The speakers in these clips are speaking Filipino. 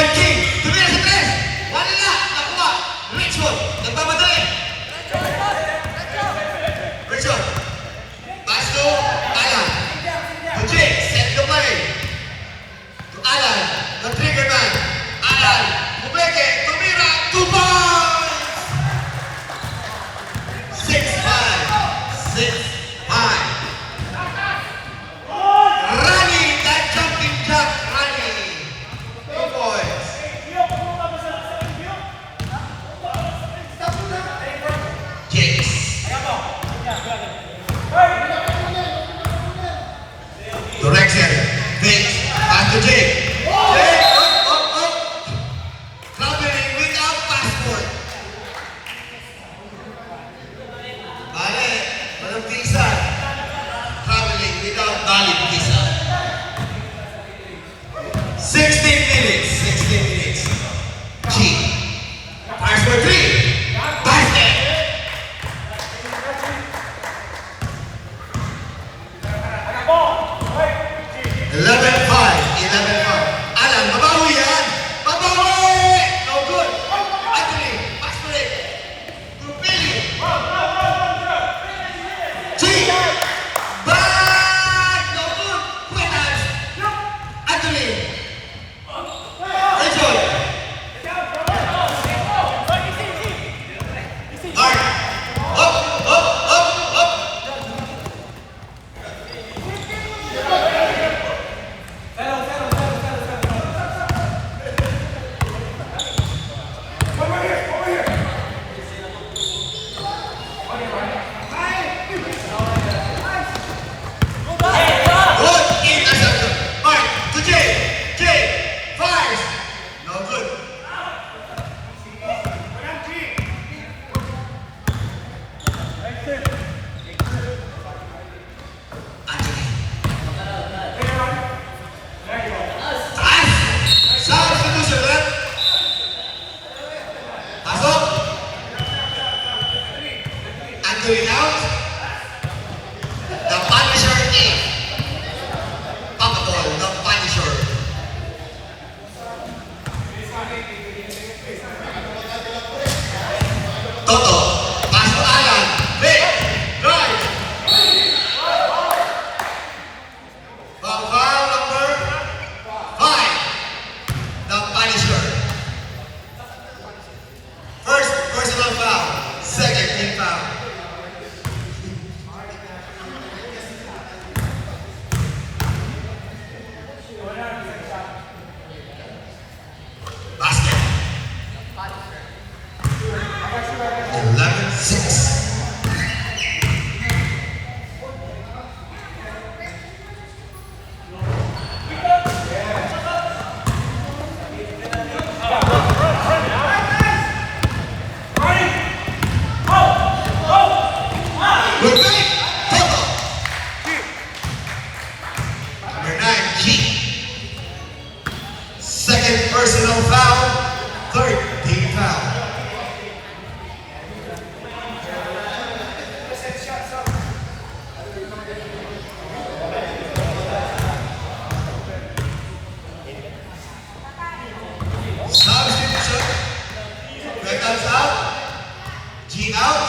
Lloyd King, tumira sa tres. Wala, nakuha. Richmond, nagmamadali. Richmond, pass to Alan. To Jake, set the play. To Alan, the trigger man. Alan, Bubeke, tumira, 2 points. 6-5. 6-5. Rani, that jumping jack, Rani. 2 points. Jakes. Direction. Vince. Back to Jake. Jake. Up. Traveling without passport. Bale, walang visa. Traveling without valid visa. 16 minutes. 16 minutes. G. Fires for 3. Basket. 11-5. Alan, mabawi yan! Mabawi! No good! Anthony, pass for it. To Billy. G. Back! No good! Quintas. Anthony. Rachel. Art. Up. Good interception. Mark to Jay. Jay fires. No good. Anthony. Taas. Substitution, man. Pasok. Anthony out. The Punisher in. Pakaball, the Punisher. Toto, pass to Alan. Big, drive. Foul number 5. The Punisher. First personal foul. Second team foul. Basket. 11-6. Good night, Toto. Number 9, G. Second personal foul. Third team foul. Substitution. Records out. G out.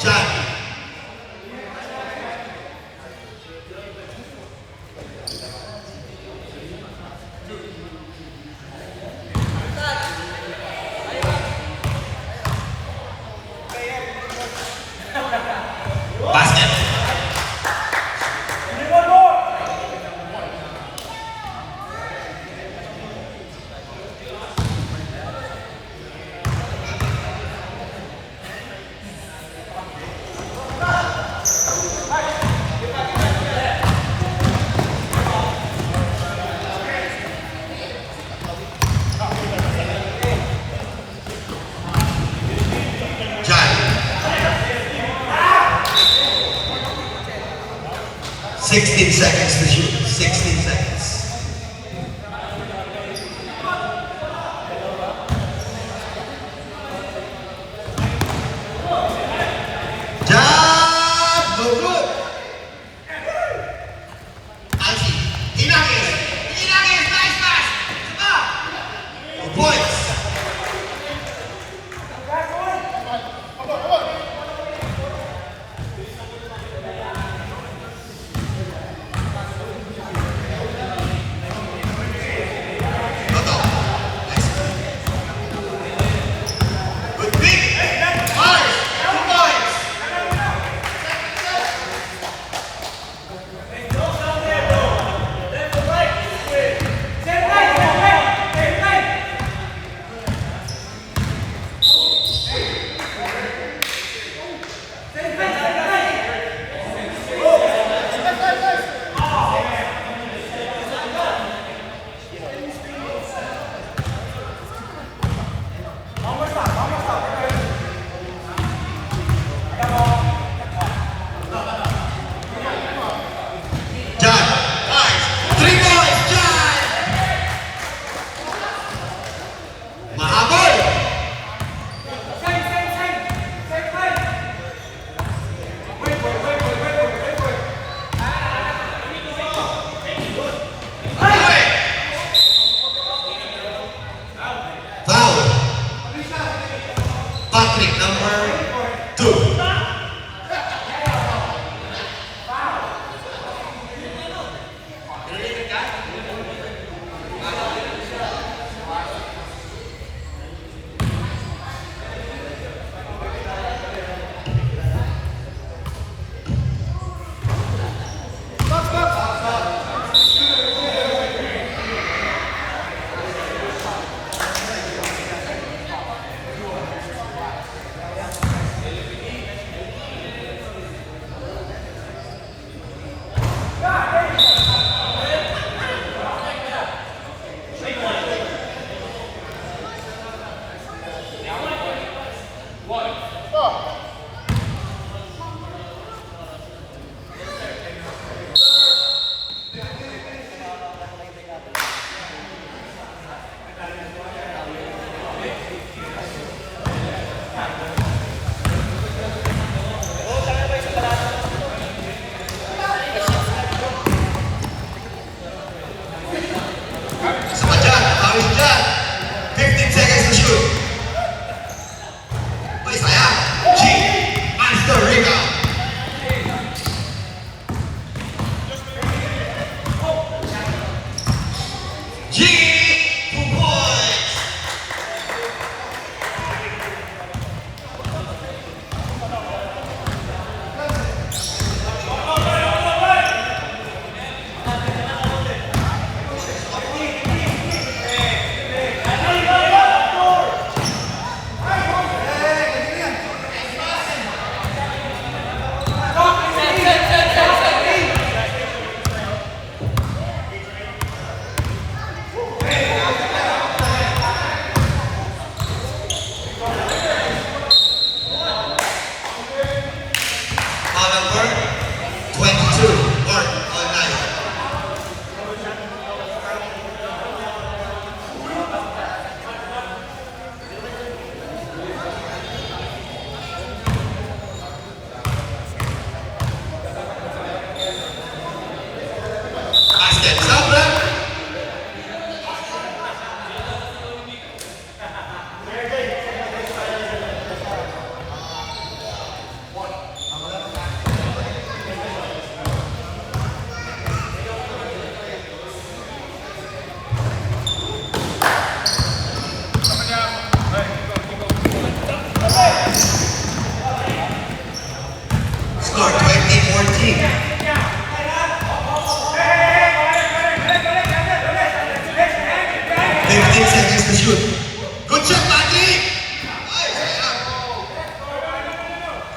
John. Basket. John. 16 seconds to shoot. 16 seconds. John! No good! Ansi. Hinagis! Hinagis! Nice pass! Saka! 2 points. Toto. Nice. Good pick. Mars. 2 points. John. Mars. 3 points. John. Mahabol. Away. Foul. Patrick, number 2.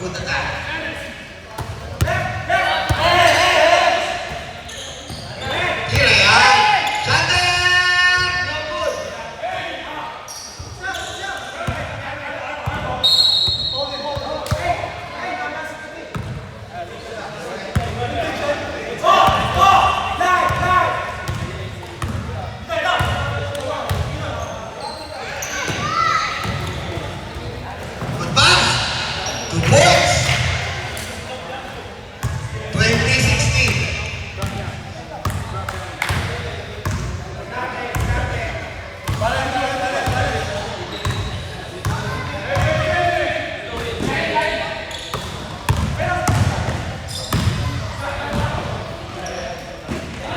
Good attack. Tira yan. Sander! No good. Good pass. 2 points. 2016.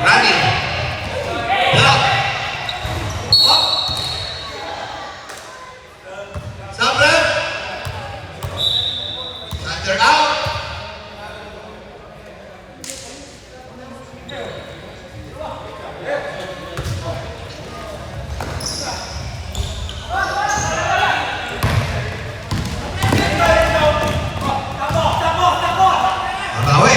Running. Block. Up. Sander. Sander out. Mabawi.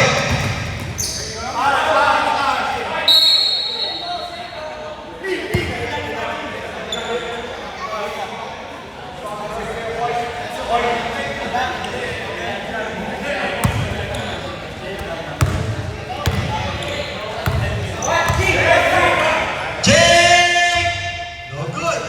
Jake! No good.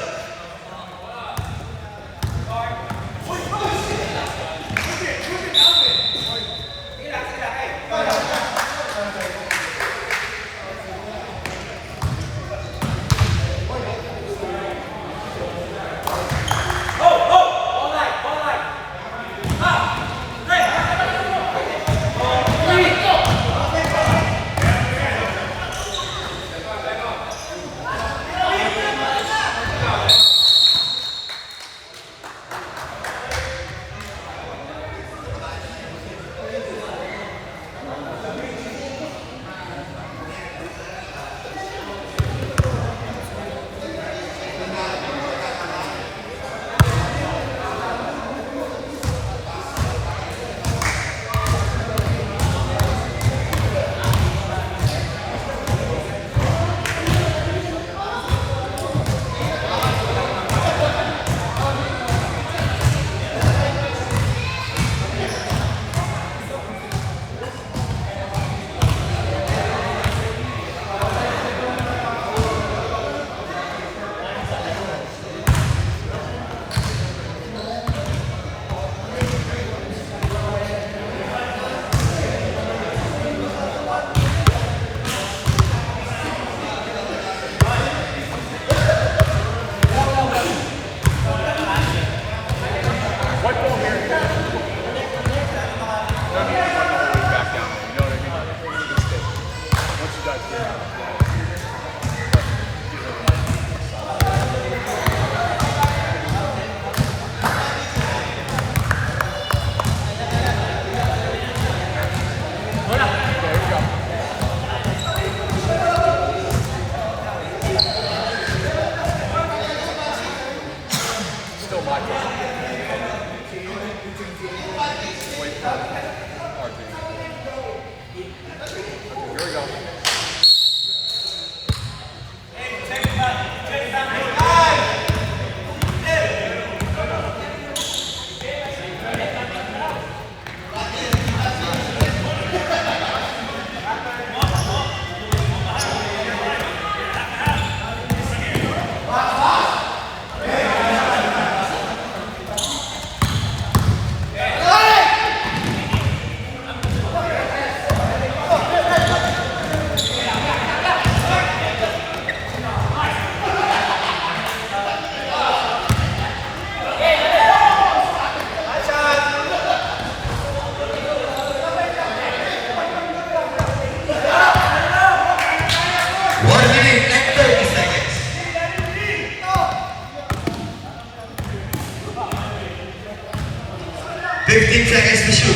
seconds to shoot.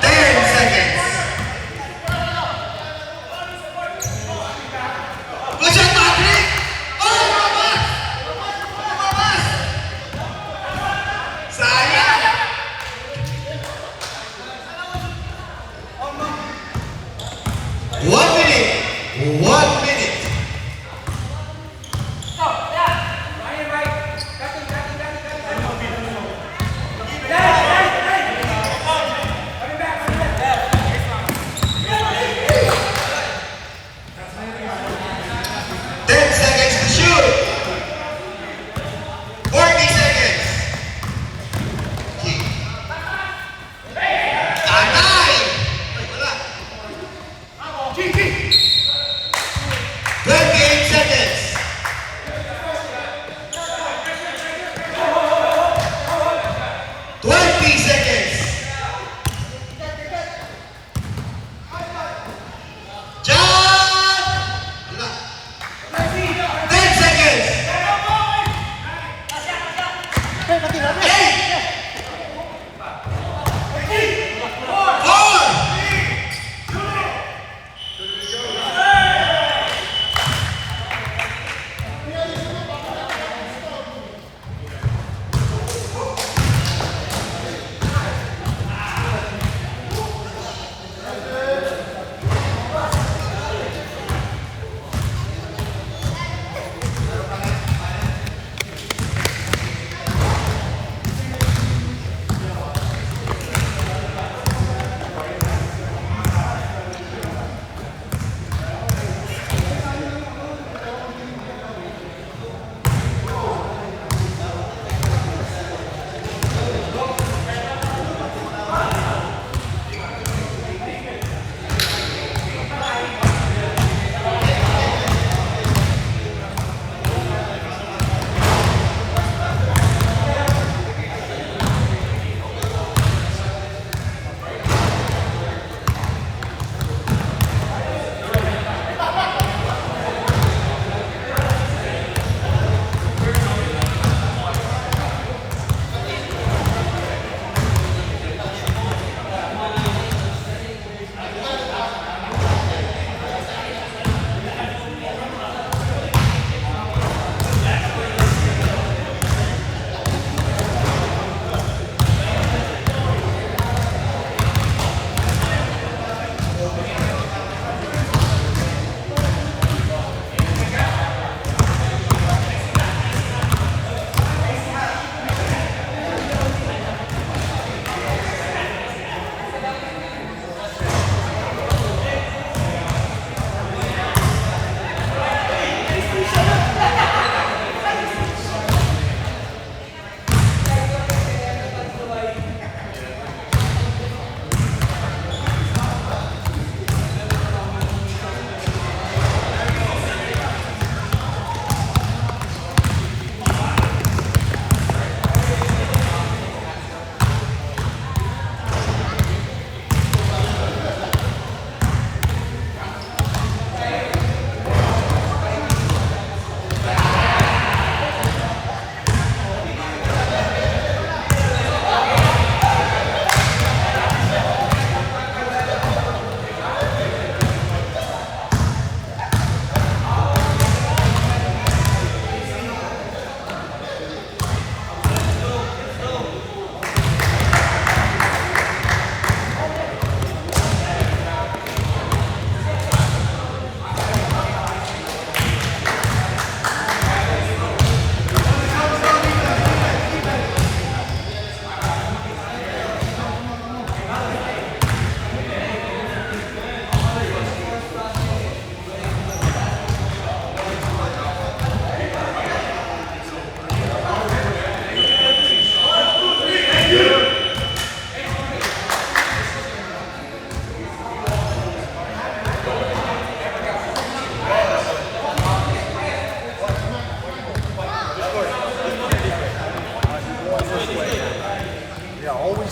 10 seconds. Good shot, Patrick! Oh, lumabas! Lumabas!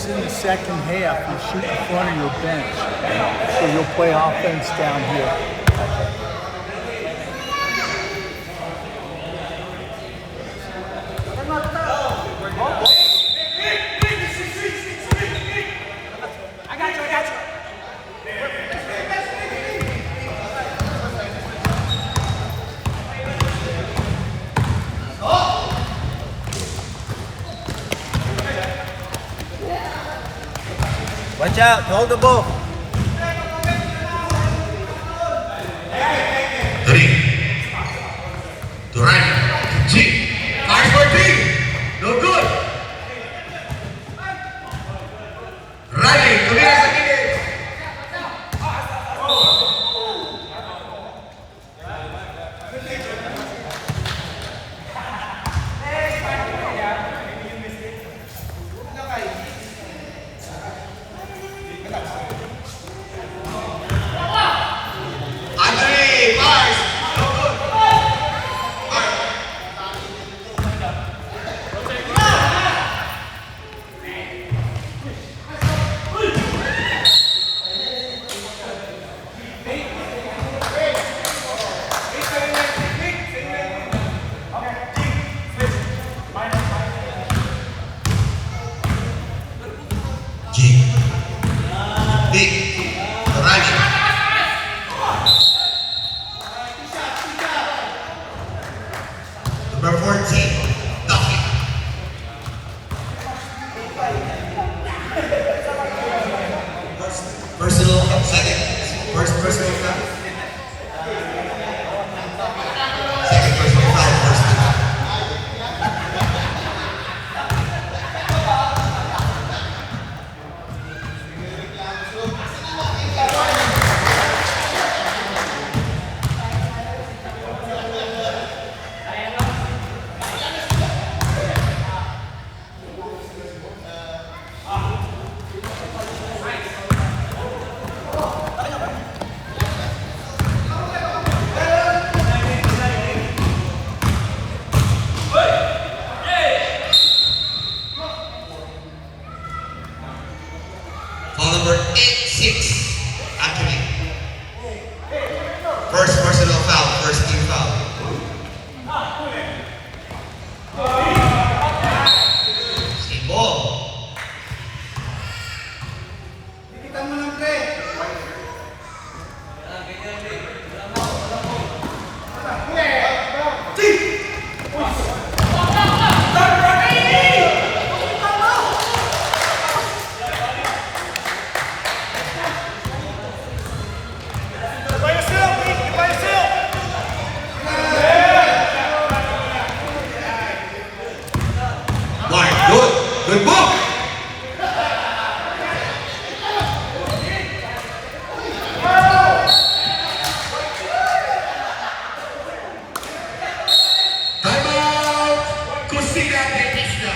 In the second half, you shoot in front of your bench, so you'll play offense down here. Watch out, hold the ball. 3 to right, G, 5-14, no good. Riley, tumira sa gilid. number 86, Anthony. First personal foul, first team foul. Same ball. Mark, good. Good move. Timeout. Kusina Dentista.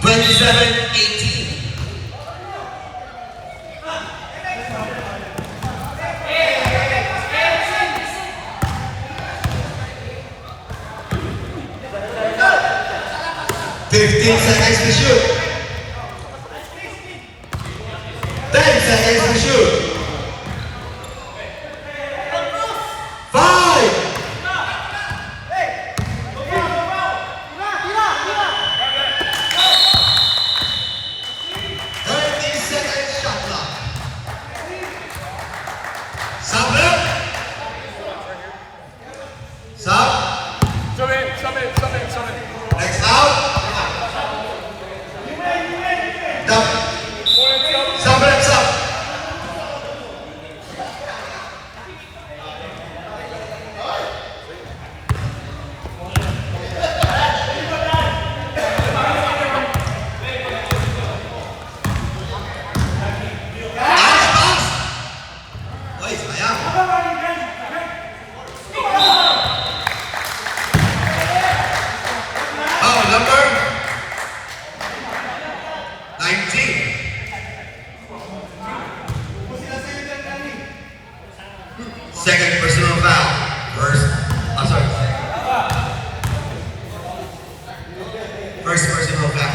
Twenty-seven, 18. Fifteen seconds to shoot. 10 seconds to shoot. 5. 30 seconds shot clock. Sub left. Sub. Sub in. Next out. Dub. Sub left, sub. Oy, sayang. Oh, number 19. Second personal foul. First personal foul.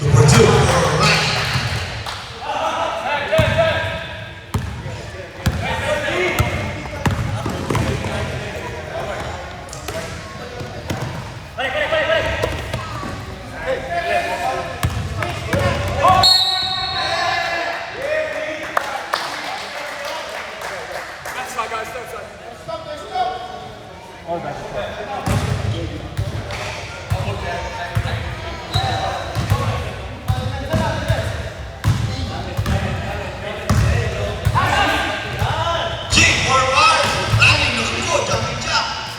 Number 2, right. All back.